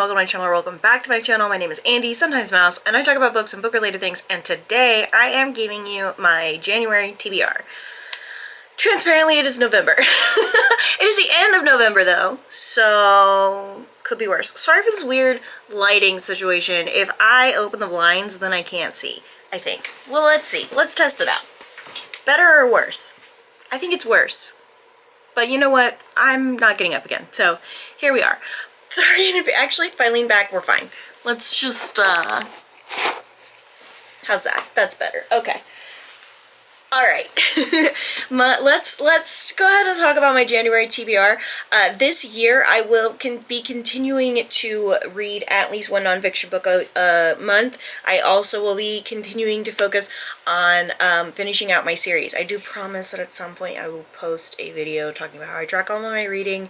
welcome to my channel, or welcome back to my channel. My name is Andy, sometimes Mouse, and I talk about books and book-related things, and today I am giving you my January TBR. Transparently, it is November. It is the end of November, though, so could be worse. Sorry for this weird lighting situation. If I open the blinds, then I can't see, I think. Well, let's see. Let's test it out. Better or worse? I think it's worse. But you know what? I'm not getting up again, so here we are. Sorry, and actually, if I lean back, we're fine. Let's just, how's that? That's better. Okay. All right. Let's go ahead and talk about my January TBR. This year, I will be continuing to read at least one nonfiction book a month. I also will be continuing to focus on finishing out my series. I do promise that at some point I will post a video talking about how I track all of my reading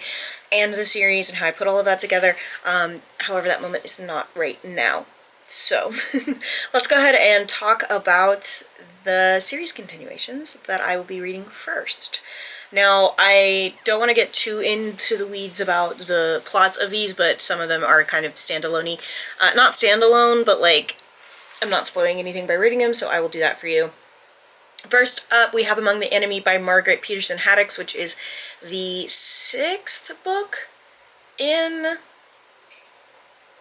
and the series and how I put all of that together. However, that moment is not right now. So let's go ahead and talk about the series continuations that I will be reading first. Now, I don't want to get too into the weeds about the plots of these, but some of them are kind of standalone-y. Not standalone, but like, I'm not spoiling anything by reading them, so I will do that for you. First up, we have Among the Enemy by Margaret Peterson Haddix, which is the 6th book in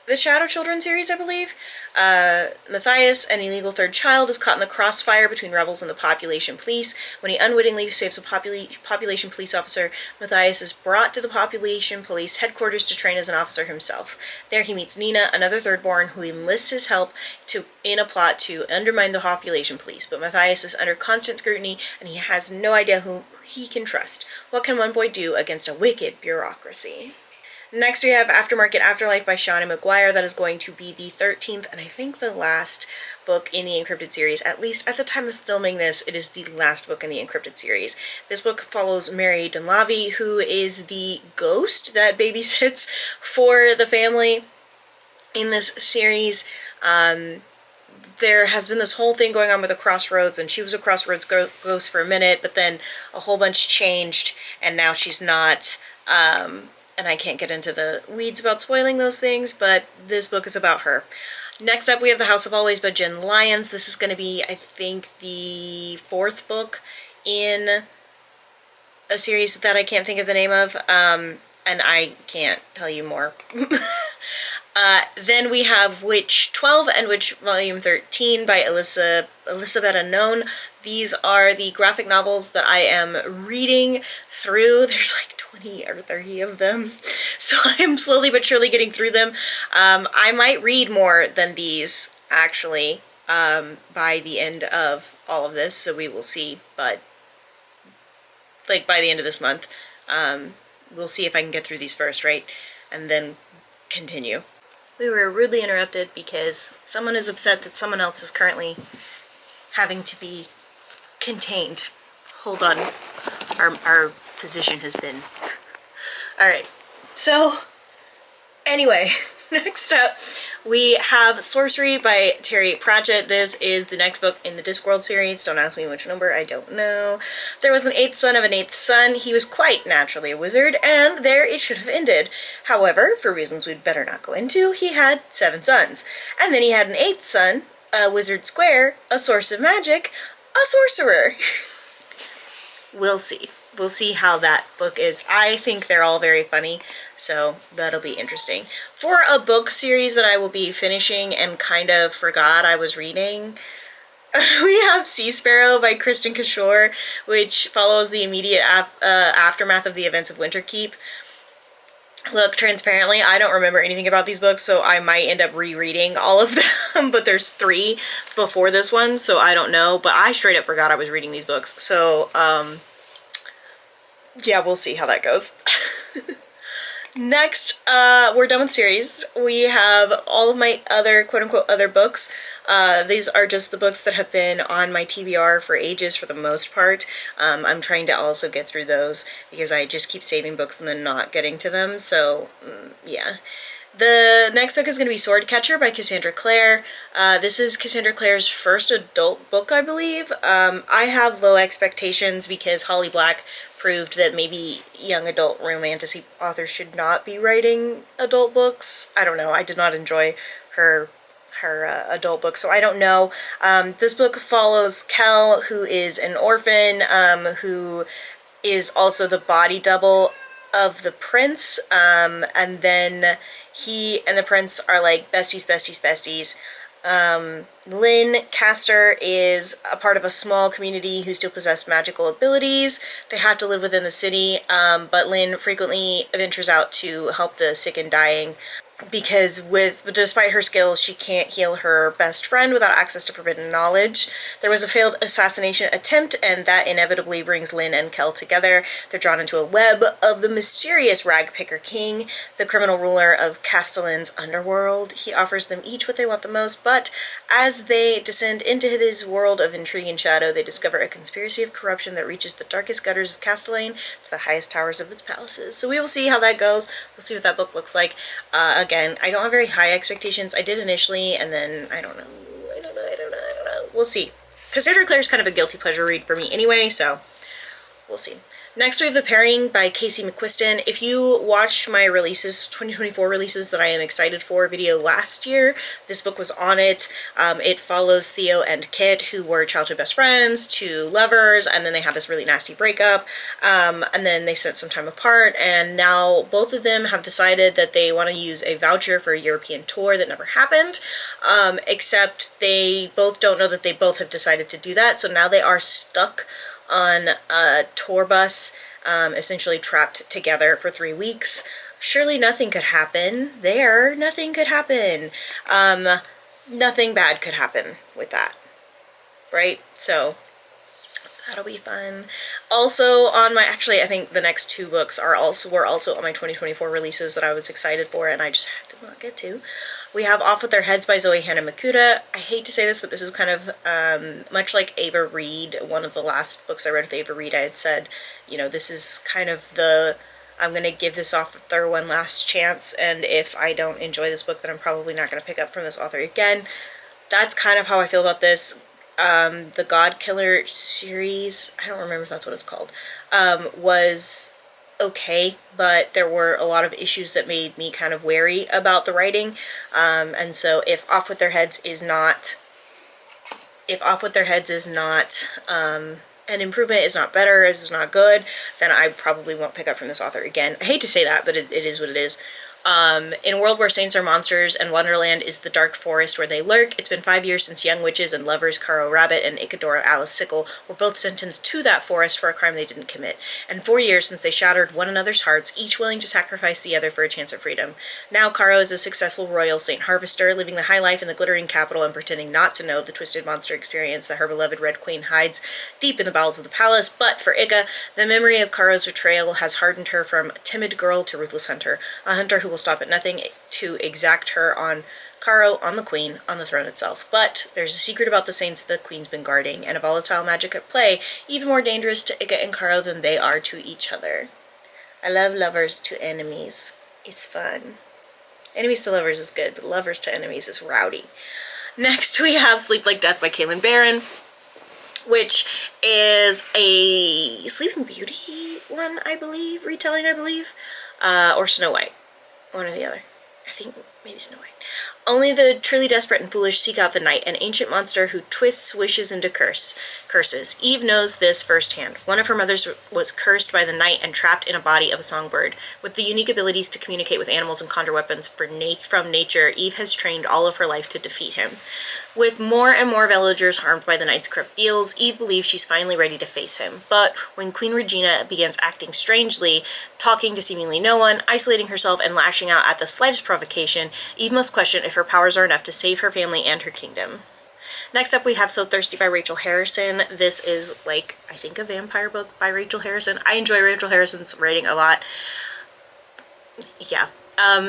the Shadow Children series, I believe. Matthias, an illegal third child, is caught in the crossfire between rebels and the population police. When he unwittingly saves a population police officer, Matthias is brought to the population police headquarters to train as an officer himself. There he meets Nina, another thirdborn, who enlists his help in a plot to undermine the population police. But Matthias is under constant scrutiny, and he has no idea who he can trust. What can one boy do against a wicked bureaucracy? Next we have Aftermarket Afterlife by Shawnee McGuire. That is going to be the 13th and I think the last book in the Encrypted series. At least at the time of filming this, it is the last book in the Encrypted series. This book follows Mary Dunlavy, who is the ghost that babysits for the family in this series. There has been this whole thing going on with a Crossroads, and she was a Crossroads ghost for a minute, but then a whole bunch changed, and now she's not. And I can't get into the weeds about spoiling those things, but this book is about her. Next up, we have The House of Always by Jen Lyons. This is going to be, I think, the 4th book in a series that I can't think of the name of, and I can't tell you more. Then we have Witch 12 and Witch Volume 13 by Elizabeth Unknown. These are the graphic novels that I am reading through. There's like 20 or 30 of them, so I am slowly but surely getting through them. I might read more than these, actually, by the end of all of this, so we will see, but like by the end of this month, we'll see if I can get through these first, right, and then continue. We were rudely interrupted because someone is upset that someone else is currently having to be contained. Hold on. Our position has been... Alright, so anyway, next up we have Sorcery by Terry Pratchett. This is the next book in the Discworld series. Don't ask me which number, I don't know. There was an 8th son of an 8th son. He was quite naturally a wizard, and there it should have ended. However, for reasons we'd better not go into, he had 7 sons. And then he had an 8th son, a wizard square, a source of magic, a sorcerer. We'll see. We'll see how that book is. I think they're all very funny, so that'll be interesting. For a book series that I will be finishing and kind of forgot I was reading, we have Sea Sparrow by Kristen Cashore, which follows the immediate aftermath of the events of Winterkeep. Look, transparently, I don't remember anything about these books, so I might end up rereading all of them, but there's 3 before this one, so I don't know, but I straight up forgot I was reading these books, so, yeah, we'll see how that goes. Next, we're done with series. We have all of my other, quote-unquote, other books. These are just the books that have been on my TBR for ages, for the most part. I'm trying to also get through those because I just keep saving books and then not getting to them, so, yeah. The next book is going to be Swordcatcher by Cassandra Clare. This is Cassandra Clare's first adult book, I believe. I have low expectations because Holly Black proved that maybe young adult romantasy authors should not be writing adult books. I don't know. I did not enjoy her adult book, so I don't know. This book follows Kel, who is an orphan, who is also the body double of the prince, and then he and the prince are like besties. Lynn Castor is a part of a small community who still possess magical abilities. They have to live within the city, but Lynn frequently ventures out to help the sick and dying, because despite her skills, she can't heal her best friend without access to forbidden knowledge. There was a failed assassination attempt, and that inevitably brings Lynn and Kel together. They're drawn into a web of the mysterious Ragpicker King, the criminal ruler of Castellan's underworld. He offers them each what they want the most, but as they descend into his world of intrigue and shadow, they discover a conspiracy of corruption that reaches the darkest gutters of Castellan to the highest towers of its palaces. So we will see how that goes. We'll see what that book looks like. Again, I don't have very high expectations. I did initially, and then I don't know. We'll see. Consider Claire is kind of a guilty pleasure read for me anyway, so we'll see. Next we have The Pairing by Casey McQuiston. If you watched my releases, 2024 releases that I am excited for video last year, this book was on it. It follows Theo and Kit, who were childhood best friends, to lovers, and then they had this really nasty breakup, and then they spent some time apart, and now both of them have decided that they want to use a voucher for a European tour that never happened, except they both don't know that they both have decided to do that, so now they are stuck on a tour bus, essentially trapped together for 3 weeks. Surely nothing could happen there. Nothing could happen. Nothing bad could happen with that, right? So that'll be fun. Also on my, actually I think the next 2 books were also on my 2024 releases that I was excited for, and I just did not get to. We have Off With Their Heads by Zoe Hannah Makuta. I hate to say this, but this is kind of much like Ava Reed. One of the last books I read with Ava Reed, I had said, you know, this is kind of I'm going to give this author one last chance, and if I don't enjoy this book, then I'm probably not going to pick up from this author again. That's kind of how I feel about this. The God Killer series, I don't remember if that's what it's called, was okay, but there were a lot of issues that made me kind of wary about the writing, and so if Off With Their Heads is not an improvement, is not better, is not good, then I probably won't pick up from this author again. I hate to say that, but it is what it is. In a world where saints are monsters and Wonderland is the dark forest where they lurk, it's been 5 years since young witches and lovers Caro Rabbit and Isadora Alice Sickle were both sentenced to that forest for a crime they didn't commit, and 4 years since they shattered one another's hearts, each willing to sacrifice the other for a chance of freedom. Now Caro is a successful royal saint harvester, living the high life in the glittering capital and pretending not to know of the twisted monster experience that her beloved Red Queen hides deep in the bowels of the palace. But for Ika, the memory of Caro's betrayal has hardened her from timid girl to ruthless hunter, a hunter who will stop at nothing to exact her on Caro, on the Queen, on the throne itself. But there's a secret about the saints the Queen's been guarding, and a volatile magic at play, even more dangerous to Ika and Caro than they are to each other. I love lovers to enemies. It's fun. Enemies to lovers is good, but lovers to enemies is rowdy. Next we have Sleep Like Death by Kaylin Barron, which is a Sleeping Beauty one, I believe, retelling, I believe, or Snow White. One or the other. I think maybe Snow White. Only the truly desperate and foolish seek out the night, an ancient monster who twists wishes into curses. Eve knows this firsthand. One of her mothers was cursed by the night and trapped in a body of a songbird. With the unique abilities to communicate with animals and conjure weapons from nature, Eve has trained all of her life to defeat him. With more and more villagers harmed by the night's corrupt deals, Eve believes she's finally ready to face him. But when Queen Regina begins acting strangely, talking to seemingly no one, isolating herself, and lashing out at the slightest provocation, Eve must question if her powers are enough to save her family and her kingdom. Next up we have So Thirsty by Rachel Harrison. This is like, I think, a vampire book by Rachel Harrison. I enjoy Rachel Harrison's writing a lot. Yeah.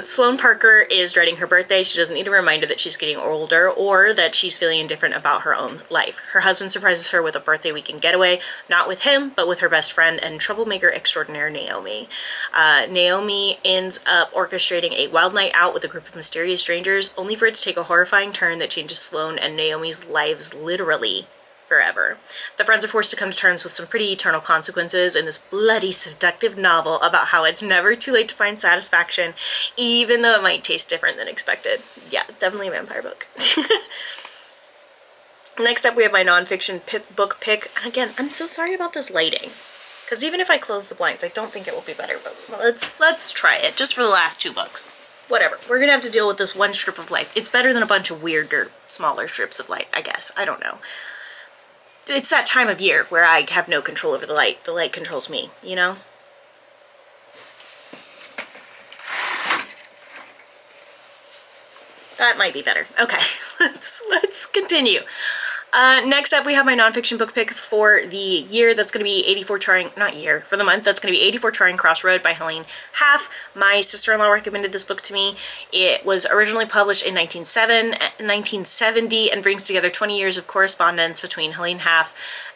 Sloane Parker is dreading her birthday. She doesn't need a reminder that she's getting older or that she's feeling indifferent about her own life. Her husband surprises her with a birthday weekend getaway, not with him, but with her best friend and troublemaker extraordinaire Naomi. Naomi ends up orchestrating a wild night out with a group of mysterious strangers, only for it to take a horrifying turn that changes Sloane and Naomi's lives literally forever. The friends are forced to come to terms with some pretty eternal consequences in this bloody, seductive novel about how it's never too late to find satisfaction, even though it might taste different than expected. Yeah, definitely a vampire book. Next up, we have my nonfiction book pick. And again, I'm so sorry about this lighting, because even if I close the blinds, I don't think it will be better, but let's try it, just for the last 2 books. Whatever, we're gonna have to deal with this one strip of light. It's better than a bunch of weirder, smaller strips of light, I guess. I don't know. It's that time of year where I have no control over the light. The light controls me, you know? That might be better. Okay, let's continue. Next up, we have my nonfiction book pick for the year. That's going to be 84 Trying, not year, for the month. That's going to be 84 Trying Crossroad by Helene Half. My sister-in-law recommended this book to me. It was originally published in 1970 and brings together 20 years of correspondence between Helene Half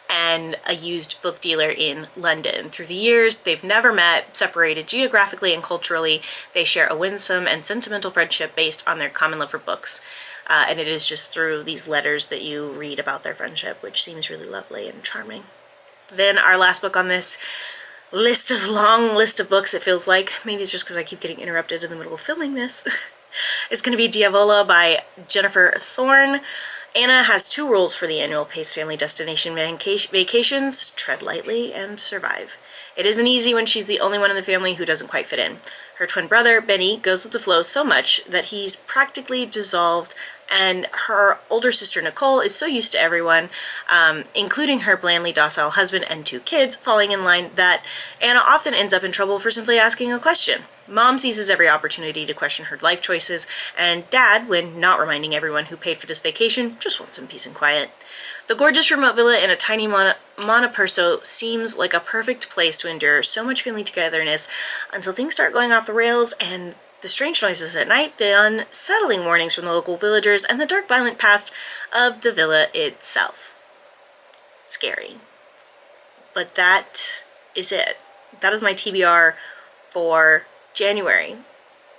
and a used book dealer in London. Through the years, they've never met, separated geographically and culturally. They share a winsome and sentimental friendship based on their common love for books. And it is just through these letters that you read about their friendship, which seems really lovely and charming. Then our last book on this long list of books, it feels like, maybe it's just because I keep getting interrupted in the middle of filming this, is going to be Diavola by Jennifer Thorne. Anna has 2 rules for the annual Pace Family Destination vacations: tread lightly and survive. It isn't easy when she's the only one in the family who doesn't quite fit in. Her twin brother, Benny, goes with the flow so much that he's practically dissolved, and her older sister, Nicole, is so used to everyone, including her blandly docile husband and 2 kids, falling in line, that Anna often ends up in trouble for simply asking a question. Mom seizes every opportunity to question her life choices, and Dad, when not reminding everyone who paid for this vacation, just wants some peace and quiet. The gorgeous remote villa in a tiny Monoperso seems like a perfect place to endure so much family togetherness until things start going off the rails, and the strange noises at night, the unsettling warnings from the local villagers, and the dark, violent past of the villa itself. Scary. But that is it. That is my TBR for January.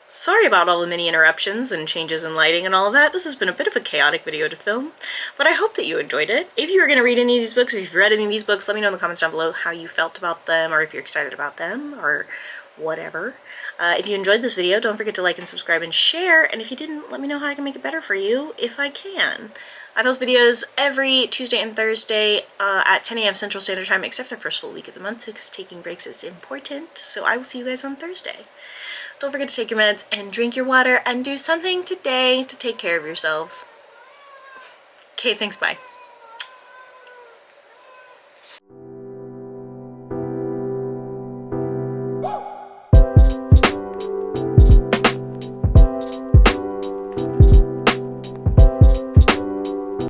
Sorry about all the mini interruptions and changes in lighting and all of that. This has been a bit of a chaotic video to film, but I hope that you enjoyed it. If you are going to read any of these books, if you've read any of these books, let me know in the comments down below how you felt about them, or if you're excited about them, or whatever. If you enjoyed this video, don't forget to like and subscribe and share, and if you didn't, let me know how I can make it better for you, if I can. I post videos every Tuesday and Thursday at 10 a.m. Central Standard Time, except the first full week of the month, because taking breaks is important, so I will see you guys on Thursday. Don't forget to take your meds and drink your water and do something today to take care of yourselves. Okay, thanks, bye.